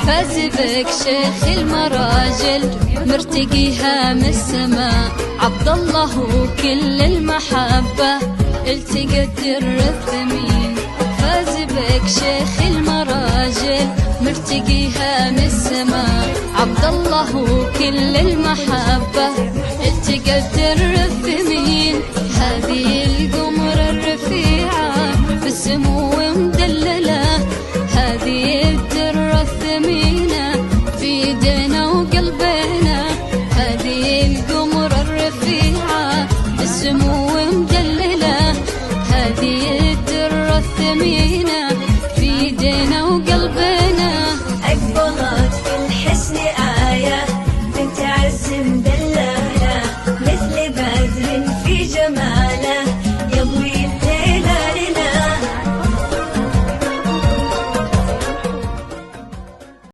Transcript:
فاز بك شيخ المراجل مرتقيها من السماء، عبد الله وكل المحبة التقت در الثمين. فاز بك شيخ المراجل مرتقيها من السماء، عبد الله وكل المحبة التقت در الثمين. هذه القمر الرفيعة في السمو